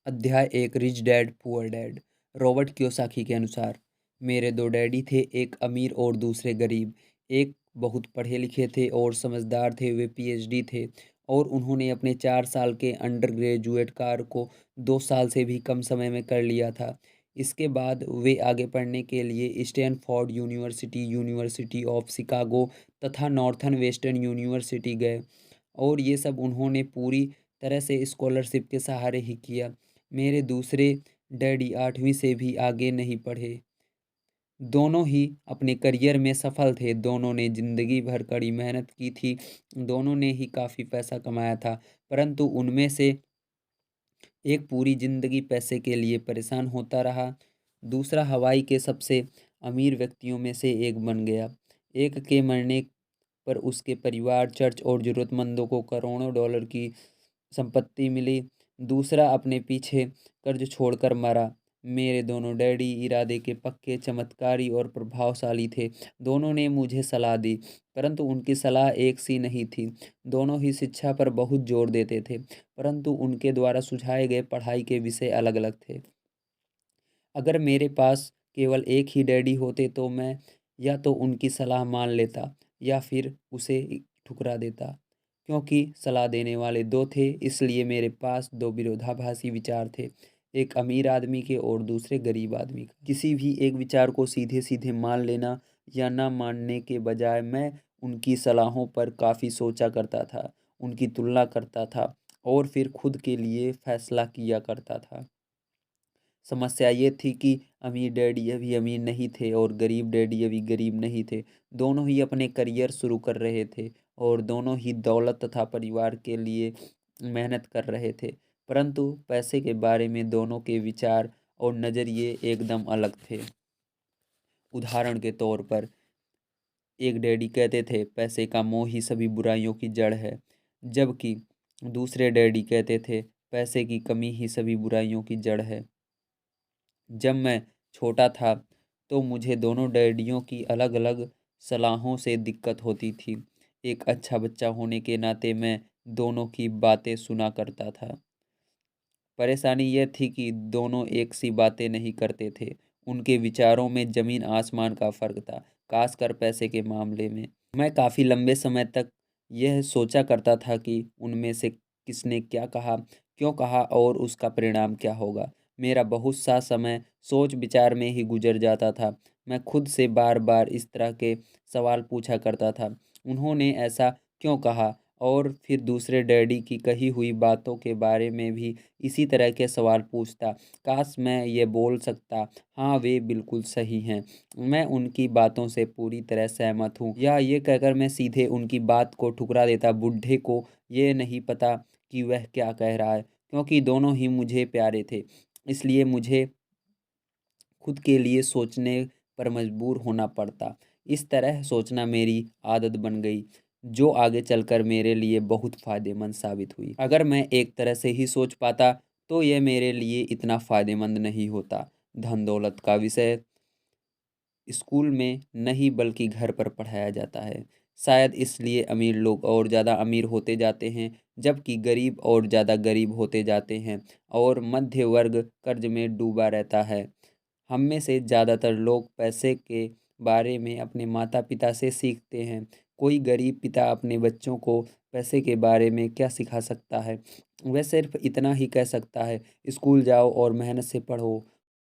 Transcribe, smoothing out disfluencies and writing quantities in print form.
अध्याय एक rich dad poor dad. Robert Kiyosaki के अनुसार मेरे दो डैडी थे, एक अमीर और दूसरे गरीब। एक बहुत पढ़े लिखे थे और समझदार थे, वे पीएचडी थे और उन्होंने अपने 4 साल के अंडर ग्रेजुएट कार्य को 2 साल से भी कम समय में कर लिया था। इसके बाद वे आगे पढ़ने के लिए Stanford university, university of Chicago तथा नॉर्थर्न वेस्टर्न यूनिवर्सिटी गए और ये सब उन्होंने पूरी तरह से स्कॉलरशिप के सहारे ही किया। मेरे दूसरे डैडी 8वीं से भी आगे नहीं पढ़े। दोनों ही अपने करियर में सफल थे, दोनों ने ज़िंदगी भर कड़ी मेहनत की थी, दोनों ने ही काफ़ी पैसा कमाया था, परंतु उनमें से एक पूरी ज़िंदगी पैसे के लिए परेशान होता रहा, दूसरा हवाई के सबसे अमीर व्यक्तियों में से एक बन गया। एक के मरने पर उसके परिवार, चर्च और ज़रूरतमंदों को करोड़ों डॉलर की संपत्ति मिली, दूसरा अपने पीछे कर्ज छोड़कर मरा। मेरे दोनों डैडी इरादे के पक्के, चमत्कारी और प्रभावशाली थे। दोनों ने मुझे सलाह दी, परंतु उनकी सलाह एक सी नहीं थी। दोनों ही शिक्षा पर बहुत जोर देते थे, परंतु उनके द्वारा सुझाए गए पढ़ाई के विषय अलग-अलग थे। अगर मेरे पास केवल एक ही डैडी होते तो मैं या तो उनकी सलाह मान लेता या फिर उसे ठुकरा देता। क्योंकि सलाह देने वाले दो थे, इसलिए मेरे पास दो विरोधाभासी विचार थे, एक अमीर आदमी के और दूसरे गरीब आदमी का। किसी भी एक विचार को सीधे सीधे मान लेना या ना मानने के बजाय मैं उनकी सलाहों पर काफ़ी सोचा करता था, उनकी तुलना करता था और फिर खुद के लिए फैसला किया करता था। समस्या ये थी कि अमीर डैडी अभी अमीर नहीं थे और गरीब डैडी अभी गरीब नहीं थे। दोनों ही अपने करियर शुरू कर रहे थे और दोनों ही दौलत तथा परिवार के लिए मेहनत कर रहे थे, परंतु पैसे के बारे में दोनों के विचार और नज़रिए एकदम अलग थे। उदाहरण के तौर पर एक डैडी कहते थे पैसे का मोह ही सभी बुराइयों की जड़ है, जबकि दूसरे डैडी कहते थे पैसे की कमी ही सभी बुराइयों की जड़ है। जब मैं छोटा था तो मुझे दोनों डैडियों की अलग-अलग सलाहों से दिक्कत होती थी। एक अच्छा बच्चा होने के नाते मैं दोनों की बातें सुना करता था। परेशानी यह थी कि दोनों एक सी बातें नहीं करते थे। उनके विचारों में ज़मीन आसमान का फ़र्क था, ख़ासकर पैसे के मामले में। मैं काफ़ी लंबे समय तक यह सोचा करता था कि उनमें से किसने क्या कहा, क्यों कहा और उसका परिणाम क्या होगा। मेरा बहुत सा समय सोच विचार में ही गुजर जाता था। मैं खुद से बार-बार इस तरह के सवाल पूछा करता था, उन्होंने ऐसा क्यों कहा? और फिर दूसरे डैडी की कही हुई बातों के बारे में भी इसी तरह के सवाल पूछता। काश मैं ये बोल सकता, हाँ वे बिल्कुल सही हैं, मैं उनकी बातों से पूरी तरह सहमत हूँ, या ये कहकर मैं सीधे उनकी बात को ठुकरा देता, बूढ़े को ये नहीं पता कि वह क्या कह रहा है। क्योंकि दोनों ही मुझे प्यारे थे, इसलिए मुझे खुद के लिए सोचने पर मजबूर होना पड़ता। इस तरह सोचना मेरी आदत बन गई, जो आगे चलकर मेरे लिए बहुत फ़ायदेमंद साबित हुई। अगर मैं एक तरह से ही सोच पाता तो यह मेरे लिए इतना फ़ायदेमंद नहीं होता। धन दौलत का विषय स्कूल में नहीं बल्कि घर पर पढ़ाया जाता है। शायद इसलिए अमीर लोग और ज़्यादा अमीर होते जाते हैं, जबकि गरीब और ज़्यादा गरीब होते जाते हैं और मध्य वर्ग कर्ज में डूबा रहता है। हम में से ज़्यादातर लोग पैसे के बारे में अपने माता-पिता से सीखते हैं। कोई गरीब पिता अपने बच्चों को पैसे के बारे में क्या सिखा सकता है? वह सिर्फ़ इतना ही कह सकता है, स्कूल जाओ और मेहनत से पढ़ो